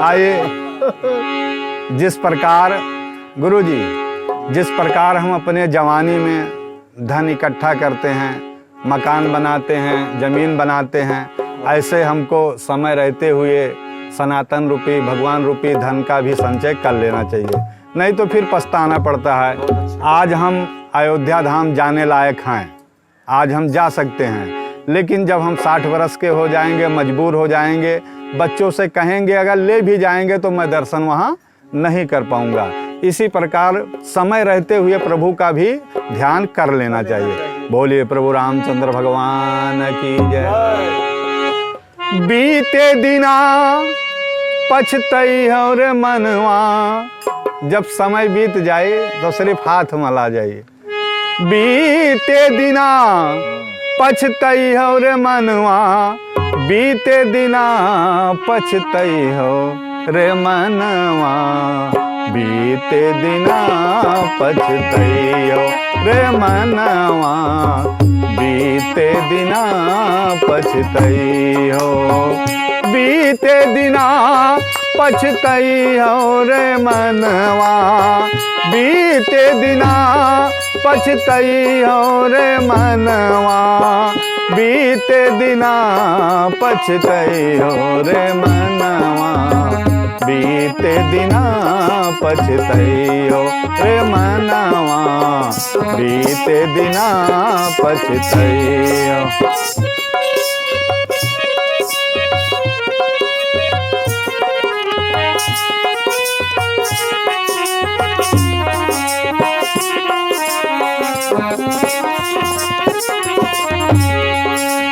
आइए, जिस प्रकार गुरु जी, जिस प्रकार हम अपने जवानी में धन इकट्ठा करते हैं, मकान बनाते हैं, जमीन बनाते हैं, ऐसे हमको समय रहते हुए सनातन रूपी, भगवान रूपी धन का भी संचय कर लेना चाहिए, नहीं तो फिर पछताना पड़ता है। आज हम अयोध्या धाम जाने लायक हैं, आज हम जा सकते हैं, लेकिन जब हम 60 वर्ष के हो जाएंगे, मजबूर हो जाएंगे, बच्चों से कहेंगे अगर ले भी जाएंगे तो मैं दर्शन वहाँ नहीं कर पाऊंगा। इसी प्रकार समय रहते हुए प्रभु का भी ध्यान कर लेना चाहिए। बोलिए प्रभु रामचंद्र भगवान की जय। बीते दिना पछतई और मनवा, जब समय बीत जाए तो सिर्फ हाथ मला जाइए। बीते दिना पछतई और मनवा, बीते दिना पछतई हो रे मनवा, बीते दिना पछतई हो रे मनवा, बीते दिना पछतई हो, बीते दिना पछतई हो रे मनवा, बीते दिना पछतई हो रे मनवा, बीते दिना पछतई हो रे मनवा, बीते दिना पछतई हो रे मनवा, बीते दिना पछतई हो।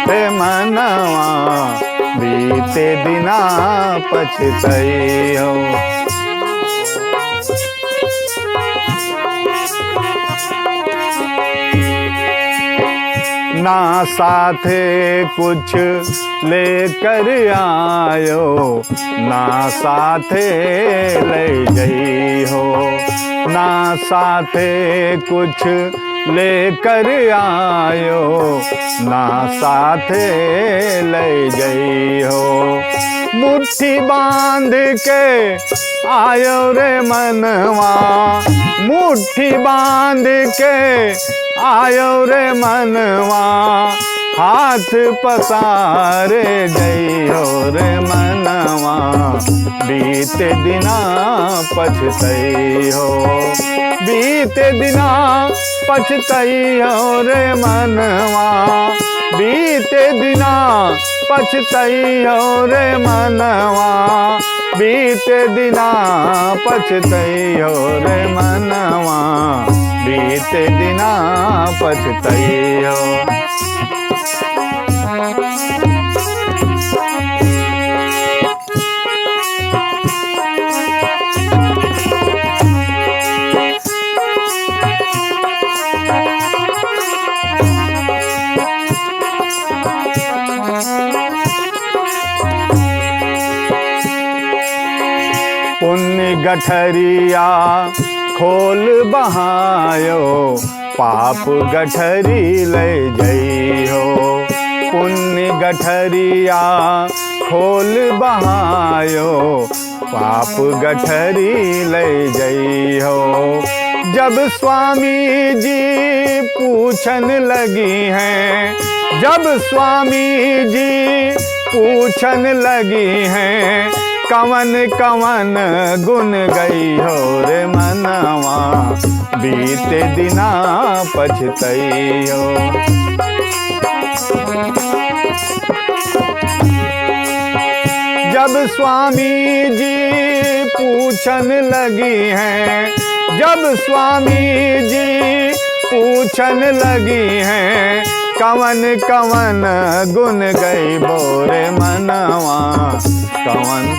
रे मनवा, बीते दिना पछतई हो। ना साथे कुछ लेकर आयो, ना साथे ले गई हो, ना साथे कुछ लेकर आयो, ना साथे ले गई हो, मुट्ठी बांध के आयो रे मनवा, मुट्ठी बांध के आयो रे मनवा, हाथ पसारे गई हो रे मनवा, बीते दिना पछतई हो, बीते दिना पछतई हो रे मनवा, बीते दिना पछतई हो रे मनवा, बीते दिना पछतई हो रे मनवा, बीते दिना पछतई हो। पुण्य गठरिया खोल बहायो, पाप गठरी ले गई हो, पुण्य गठरिया खोल बहायो, पाप गठरी ले गई हो। जब स्वामी जी पूछन लगी हैं, जब स्वामी जी पूछन लगी हैं, कवन कवन गुन गई हो रे मनवा, बीते दिना पछतई हो। जब स्वामी जी पूछन लगी हैं, जब स्वामी जी पूछन लगी हैं, कवन कवन गुन गई बोरे मनवा, कवन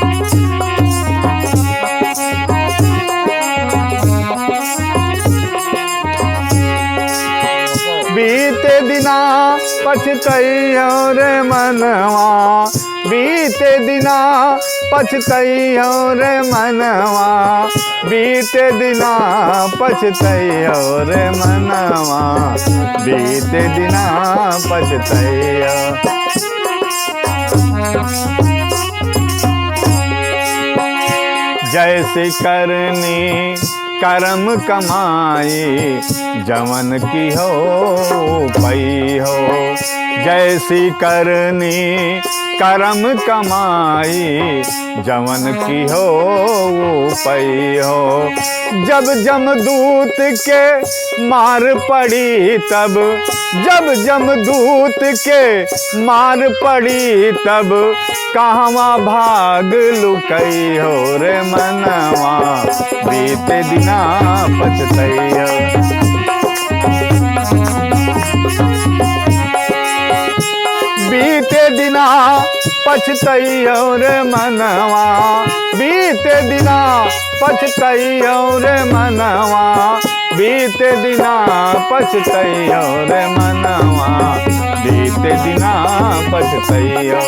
बीते दिना पछतई हो रे मनवा, बीते दिना पछतैयो रे मनवा, बीते दिना पछतैयो रे मनवा, बीते दिना पछतैयो। जैसी करनी करम कमाई, जवन की हो पई हो। जैसी करनी करम कमाई, जवन की हो पई हो। जब जमदूत के मार पड़ी तब, जब जमदूत के मार पड़ी तब, कहवा भाग लुकई हो रे मनवा, बीते दिना पछतैयो। बीते दिना पछतैयो रे मनवा, बीते दिना पछतैयो रे मनवा, बीते दिना पछतैयो रे मनवा, बीते दिना पछतैयो।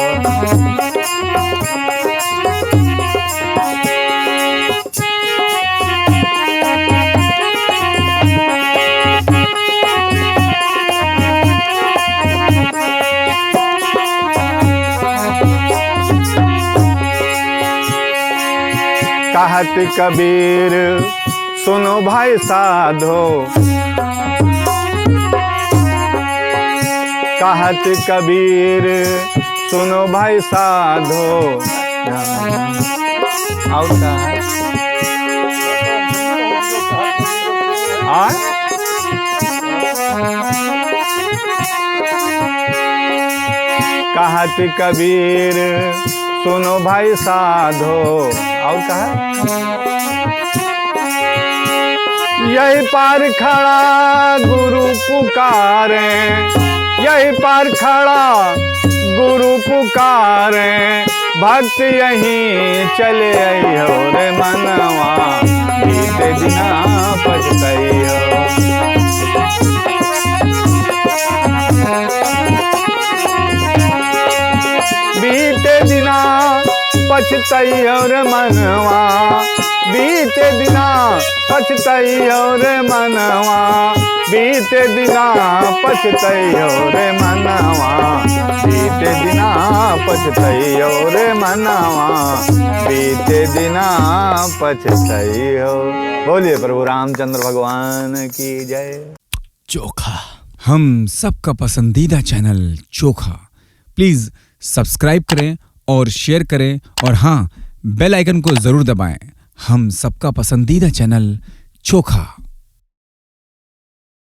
कहत कबीर सुनो भाई साधो, कहत कबीर सुनो भाई साधो। और कहत कबीर सुनो भाई साधो। और कहा यही पार खड़ा गुरु पुकारे, यही पार खड़ा गुरु पुकारे, भक्त यहीं चले आई हो रे मनवा, बीते दिना पछतैयो। बीते दिना पछतैयो रे मनवा, बीते दिना पछतैयो रे मनवा, बीते दिना पछतैयो रे मनवा, बीते दिना पछतैयो रे मनवा, बीते दिना पछतैयो। बोलिए प्रभु रामचंद्र भगवान की जय। चोखा, हम सबका पसंदीदा चैनल चोखा। प्लीज सब्सक्राइब करें और शेयर करें, और हाँ, बेल आइकन को जरूर दबाएं। हम सबका पसंदीदा चैनल चोखा।